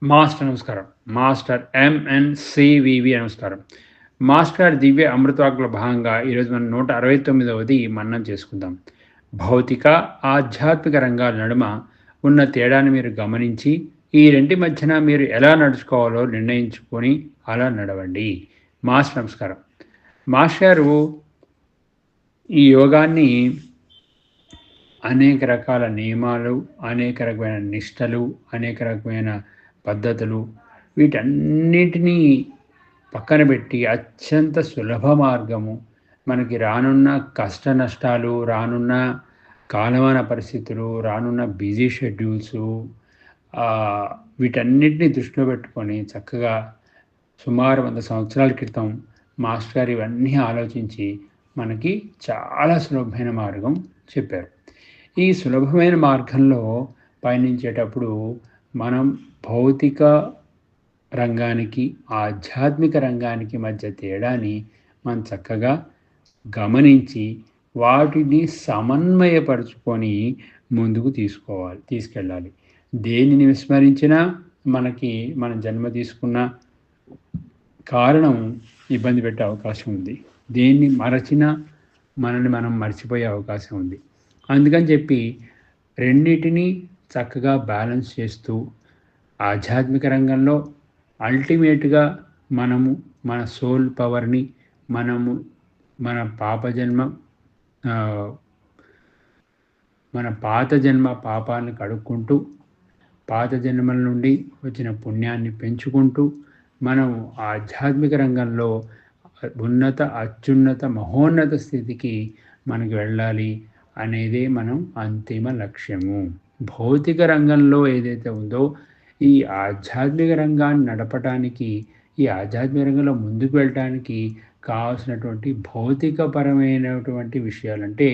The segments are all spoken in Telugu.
మాస్టర్ నమస్కారం. మాస్టర్ ఎంఎన్‌సివివి నమస్కారం. మాస్టర్ దివ్య అమృతవాక్కులో భాగంగా ఈరోజు మనం 169వది మననం చేసుకుందాం. భౌతిక, ఆధ్యాత్మిక రంగాల నడుమ ఉన్న తేడాను మీరు గమనించి, ఈ రెంటి మధ్యన మీరు ఎలా నడుచుకోవాలో నిర్ణయించుకొని అలా నడవండి. మాస్టర్ నమస్కారం. మాస్టారు ఈ యోగాన్ని అనేక రకాల నియమాలు, అనేక రకమైన నిష్టలు, అనేక రకమైన పద్ధతులు వీటన్నిటినీ పక్కన పెట్టి అత్యంత సులభ మార్గము, మనకి రానున్న కష్ట నష్టాలు, రానున్న కాలమాన పరిస్థితులు, రానున్న బిజీ షెడ్యూల్సు వీటన్నిటిని దృష్టిలో పెట్టుకొని చక్కగా సుమారు 100 సంవత్సరాల క్రితం మాస్టర్ గారు ఇవన్నీ ఆలోచించి మనకి చాలా సులభమైన మార్గం చెప్పారు. ఈ సులభమైన మార్గంలో పయనించేటప్పుడు మనం భౌతిక రంగానికి, ఆధ్యాత్మిక రంగానికి మధ్య తేడాని మనం చక్కగా గమనించి వాటిని సమన్వయపరుచుకొని ముందుకు తీసుకెళ్ళాలి. దేనిని విస్మరించినా మనకి మన జన్మ తీసుకున్న కారణం ఇబ్బంది పెట్టే అవకాశం ఉంది. దేన్ని మరచినా మనల్ని మనం మర్చిపోయే అవకాశం ఉంది. అందుకని చెప్పి రెండిటిని చక్కగా బ్యాలెన్స్ చేస్తూ ఆధ్యాత్మిక రంగంలో అల్టిమేట్‌గా మనము మన సోల్ పవర్‌ని మనము మన పాపజన్మ ఆహ్, మన పాత జన్మ పాపాలను కడుక్కుంటూ, పాత జన్మల నుండి వచ్చిన పుణ్యాన్ని పెంచుకుంటూ, మనం ఆధ్యాత్మిక రంగంలో అత్యున్నత, మహోన్నత స్థితికి మనకి వెళ్ళాలి అనేదే మనం అంతిమ లక్ష్యము. భౌతిక రంగంలో ఏదైతే ఉందో, ఈ ఆధ్యాత్మిక రంగాన్ని నడపటానికి, ఈ ఆధ్యాత్మిక రంగంలో ముందుకు వెళ్ళటానికి కావాల్సినటువంటి భౌతికపరమైనటువంటి విషయాలంటే,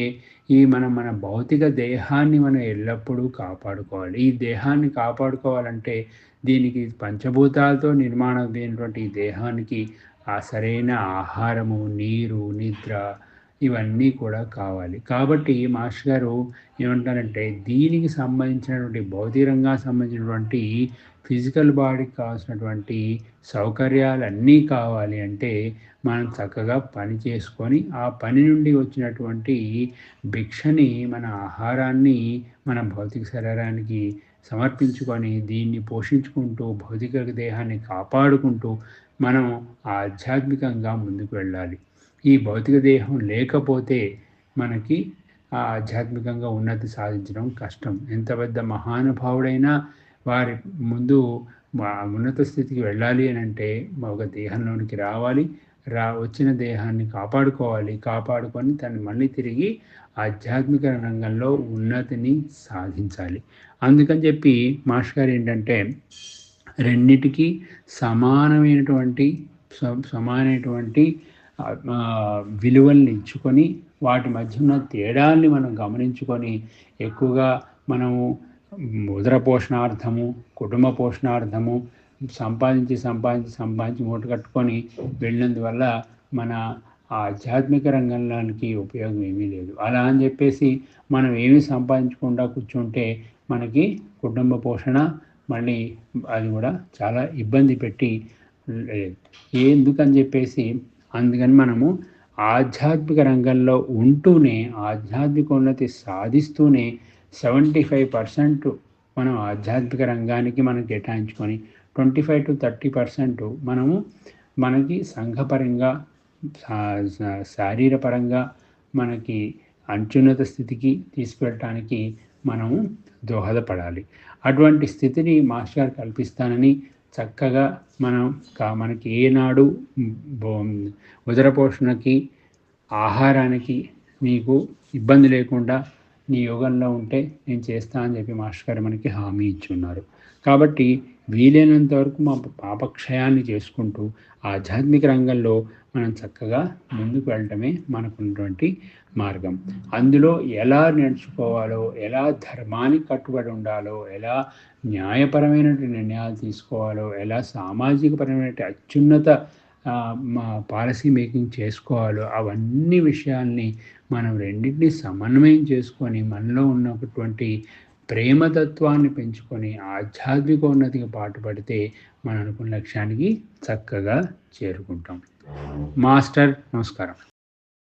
మన భౌతిక దేహాన్ని మనం ఎల్లప్పుడూ కాపాడుకోవాలి. ఈ దేహాన్ని కాపాడుకోవాలంటే, దీనికి పంచభూతాలతో నిర్మాణమైనటువంటి ఈ దేహానికి సరైన ఆహారము, నీరు, నిద్ర ఇవన్నీ కూడా కావాలి. కాబట్టి మాస్టర్ గారు ఏమంటారంటే, దీనికి సంబంధించినటువంటి భౌతిక రంగానికి సంబంధించినటువంటి ఫిజికల్ బాడీకి కావాల్సినటువంటి సౌకర్యాలన్నీ కావాలి అంటే, మనం చక్కగా పని చేసుకొని, ఆ పని నుండి వచ్చినటువంటి భిక్షని, మన ఆహారాన్ని మన భౌతిక శరీరానికి సమర్పించుకొని, దీన్ని పోషించుకుంటూ, భౌతిక దేహాన్ని కాపాడుకుంటూ, మనం ఆధ్యాత్మికంగా ముందుకు వెళ్ళాలి. ఈ భౌతిక దేహం లేకపోతే మనకి ఆధ్యాత్మికంగా ఉన్నతి సాధించడం కష్టం. ఎంత పెద్ద మహానుభావుడైనా వారి ముందు ఉన్నత స్థితికి వెళ్ళాలి అనంటే ఒక దేహంలోనికి రావాలి. వచ్చిన దేహాన్ని కాపాడుకోవాలి. కాపాడుకొని దాన్ని మళ్ళీ తిరిగి ఆధ్యాత్మిక రంగంలో ఉన్నతిని సాధించాలి. అందుకని చెప్పి మాస్టర్ గారు ఏంటంటే, రెండిటికి సమానమైనటువంటి విలువల్ని ఇచ్చుకొని, వాటి మధ్య ఉన్న తేడాల్ని మనం గమనించుకొని, ఎక్కువగా మనము ఉదర పోషణార్థము, కుటుంబ పోషణార్థము సంపాదించి మూట కట్టుకొని వెళ్ళినందువల్ల మన ఆధ్యాత్మిక రంగంలోనికి ఉపయోగం ఏమీ లేదు. అలా అని చెప్పేసి మనం ఏమీ సంపాదించకుండా కూర్చుంటే మనకి కుటుంబ పోషణ మళ్ళీ అది కూడా చాలా ఇబ్బంది పెట్టి ఎందుకని చెప్పేసి, అందుకని మనము ఆధ్యాత్మిక రంగంలో ఉంటూనే, ఆధ్యాత్మిక ఉన్నతి సాధిస్తూనే 75% మనం ఆధ్యాత్మిక రంగానికి మనం కేటాయించుకొని 25-30% మనము మనకి సంఘపరంగా, శారీరపరంగా మనకి అత్యున్నత స్థితికి తీసుకెళ్ళటానికి మనము దోహదపడాలి. అటువంటి స్థితిని మాస్టర్ గారు కల్పిస్తానని చక్కగా మనకి ఏనాడు ఉదర పోషణకి, ఆహారానికి మీకు ఇబ్బంది లేకుండా నీ యోగంలో ఉంటే నేను చేస్తా అని చెప్పి మాస్టర్ గారు మనకి హామీ ఇచ్చున్నారు. కాబట్టి వీలైనంత వరకు మా పాపక్షయాన్ని చేసుకుంటూ ఆధ్యాత్మిక రంగంలో మనం చక్కగా ముందుకు వెళ్ళటమే మనకున్నటువంటి మార్గం. అందులో ఎలా నడుచుకోవాలో, ఎలా ధర్మానికి కట్టుబడి ఉండాలో, ఎలా న్యాయపరమైనటువంటి నిర్ణయాలు తీసుకోవాలో, ఎలా సామాజికపరమైన అత్యున్నత పాలసీ మేకింగ్ చేసుకోవాలో, అవన్నీ విషయాల్ని మనం రెండింటినీ సమన్వయం చేసుకొని, మనలో ఉన్నటువంటి ప్రేమతత్వాన్ని పెంచుకొని ఆధ్యాత్మిక ఉన్నతికి పాటుపడితే మనం అనుకున్న లక్ష్యానికి చక్కగా చేరుకుంటాం. మాస్టర్ నమస్కారం.